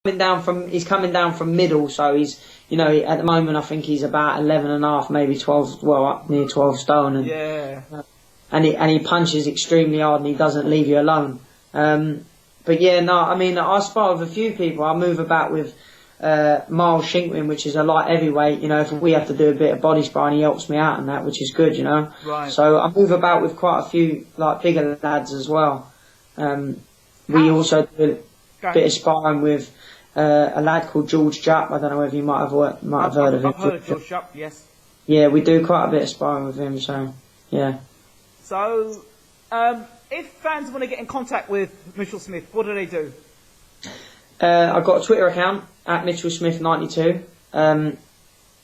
He's coming down from middle, so he's, you know, at the moment I think he's about 11 and a half, maybe 12, well, up near 12 stone, and yeah, and he punches extremely hard and he doesn't leave you alone. But yeah, no, I mean, I spar with a few people. I move about with Miles Shinkman, which is a light heavyweight. You know, if we have to do a bit of body sparring, he helps me out in that, which is good, you know. Right. So I move about with quite a few like bigger lads as well. We also do a bit of sparring with a lad called George Jupp. I don't know whether you might have heard of him. I've heard of George Jupp, yes. Yeah, we do quite a bit of sparring with him. So yeah. So, if fans want to get in contact with Mitchell Smith, what do they do? I've got a Twitter account at MitchellSmith92.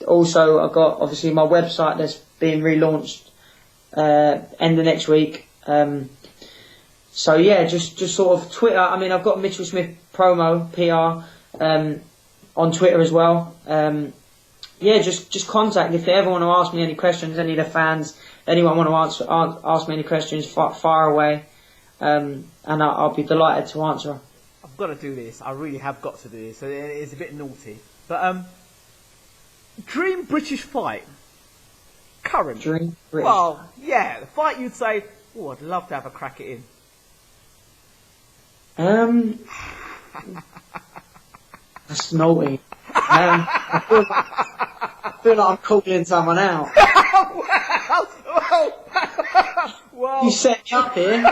Also, I've got obviously my website that's being relaunched end of next week. So yeah, just sort of Twitter. I mean, I've got Mitchell Smith Promo PR on Twitter as well. Yeah, just contact if they ever want to ask me any questions. Any of the fans, anyone want to ask me any questions, fire away, and I'll be delighted to answer. I've got to do this. I really have got to do this. So it's a bit naughty, but dream British fight. Current. Dream British. Well, yeah, the fight you'd say, oh, I'd love to have a crack at him. That's naughty. I feel like I'm calling someone out. well, You set me up here.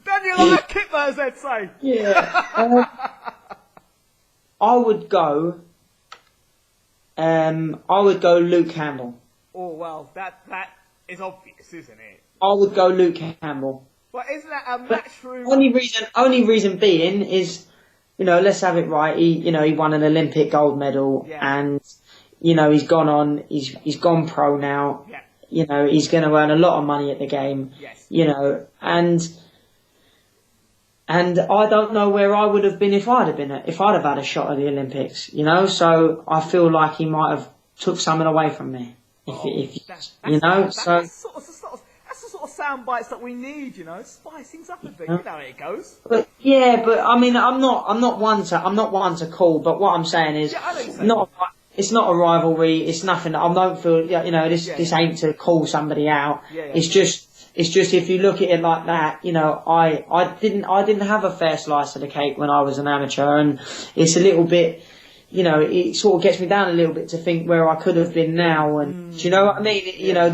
Daniel, I'm a kipper, as they'd say. Yeah. I would go Luke Campbell. Oh well, that is obvious, isn't it? I would go Luke Campbell. But isn't that a matchroom? Only reason being is, you know, let's have it right. He won an Olympic gold medal, and you know he's gone pro now. Yeah. You know he's going to earn a lot of money at the game. Yes. You know, and I don't know where I would have been if I'd have had a shot at the Olympics. You know, so I feel like he might have took something away from me. That's the sort of sound bites that we need, you know, spice things up a bit. You know how it goes. But I mean, I'm not one to call. But what I'm saying is, it's not a rivalry. It's nothing. I don't feel, you know, this ain't to call somebody out. Yeah. It's just if you look at it like that, you know, I didn't have a fair slice of the cake when I was an amateur, and it's a little bit. You know, it sort of gets me down a little bit to think where I could have been now, and do you know what I mean? You know,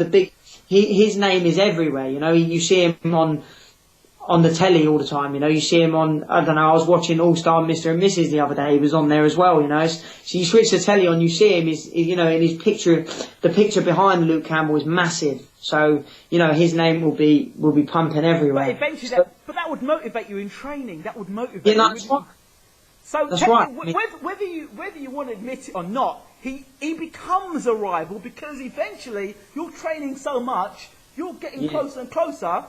his name is everywhere. You know, you see him on the telly all the time. You know, you see him on. I don't know. I was watching All Star Mr. and Mrs. the other day. He was on there as well. You know, so you switch the telly on, you see him. You know, in his picture, the picture behind Luke Campbell is massive. So you know, his name will be pumping everywhere. But eventually, but that would motivate you in training. That would motivate you. That's right. So that's right. Whether you want to admit it or not, he becomes a rival because eventually you're training so much, you're getting closer and closer,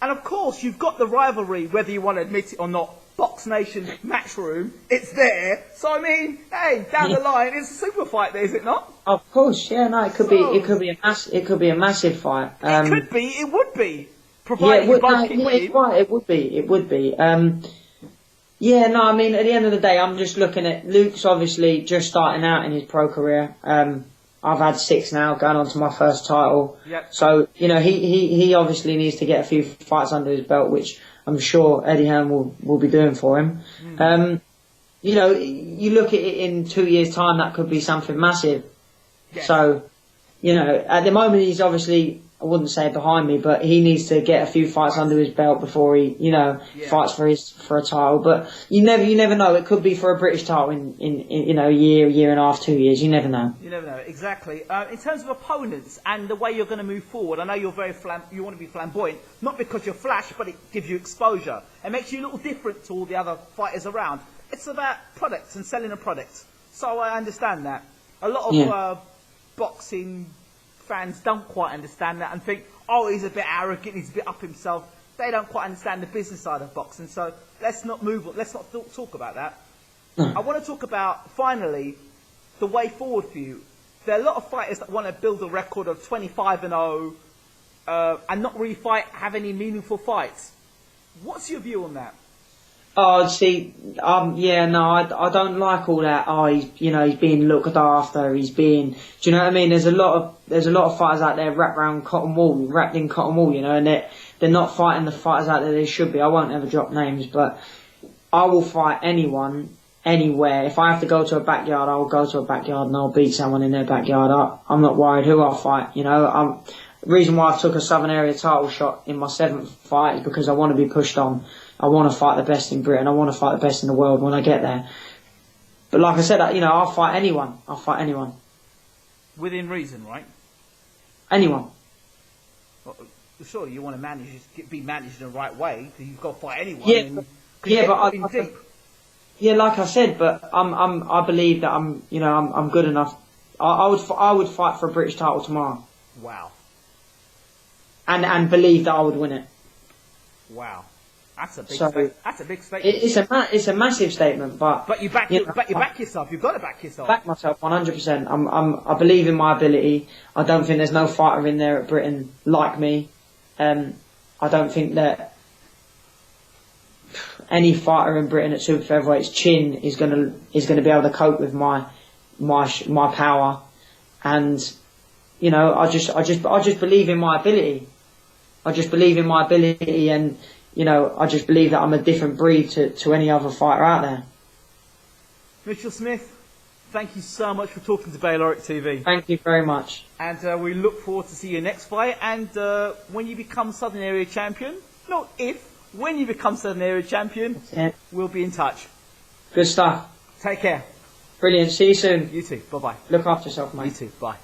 and of course you've got the rivalry, whether you want to admit it or not. Box Nation Matchroom, it's there. So I mean, hey, down the line, it's a super fight, there, is it not? Of course, yeah. No, it could be a massive fight. It would be. Provided you both keep winning. Right, it would be. Yeah, no, I mean, at the end of the day, I'm just looking at Luke's obviously just starting out in his pro career. I've had 6 now, going on to my first title. Yep. So, you know, he obviously needs to get a few fights under his belt, which I'm sure Eddie Hearn will be doing for him. You know, you look at it in 2 years' time, that could be something massive. Yes. So, you know, at the moment he's obviously, I wouldn't say behind me, but he needs to get a few fights under his belt before he, you know, fights for a title. But you never know. It could be for a British title in you know, a year and a half, 2 years. You never know. You never know, exactly. In terms of opponents and the way you're going to move forward, I know you're you want to be flamboyant, not because you're flash, but it gives you exposure. It makes you a little different to all the other fighters around. It's about products and selling a product. So I understand that. A lot of boxing fans don't quite understand that and think, oh, he's a bit arrogant, he's a bit up himself. They don't quite understand the business side of boxing. So let's not talk about that. I want to talk about, finally, the way forward for you. There are a lot of fighters that want to build a record of 25-0 and not really have any meaningful fights. What's your view on that? Oh, see, yeah, no, I don't like all that. Oh, he's being looked after. Do you know what I mean? There's a lot of fighters out there wrapped in cotton wool, and they're not fighting the fighters out there they should be. I won't ever drop names, but I will fight anyone, anywhere. If I have to go to a backyard, I'll go to a backyard and I'll beat someone in their backyard. I'm not worried who I'll fight, The reason why I took a Southern Area title shot in my 7th fight is because I want to be pushed on. I want to fight the best in Britain. I want to fight the best in the world when I get there. But like I said, I'll fight anyone. I'll fight anyone. Within reason, right? Anyone. Well, surely you want to be managed in the right way. Because you've got to fight anyone. Like I said, but I believe that I'm good enough. I would fight for a British title tomorrow. Wow. And believe that I would win it. Wow. That's a big statement. It's a massive statement, but you back yourself. You've got to back yourself. Back myself 100%. I believe in my ability. I don't think there's no fighter in there at Britain like me. I don't think that any fighter in Britain at super featherweight's chin is gonna be able to cope with my power, and I just believe in my ability. I just believe in my ability, and I just believe that I'm a different breed to any other fighter out there. Mitchell Smith, thank you so much for talking to Bayloric TV. Thank you very much. And we look forward to see your next fight. And when you become Southern Area Champion, not if, when you become Southern Area Champion, we'll be in touch. Good stuff. Take care. Brilliant. See you soon. You too. Bye-bye. Look after yourself, mate. You too. Bye.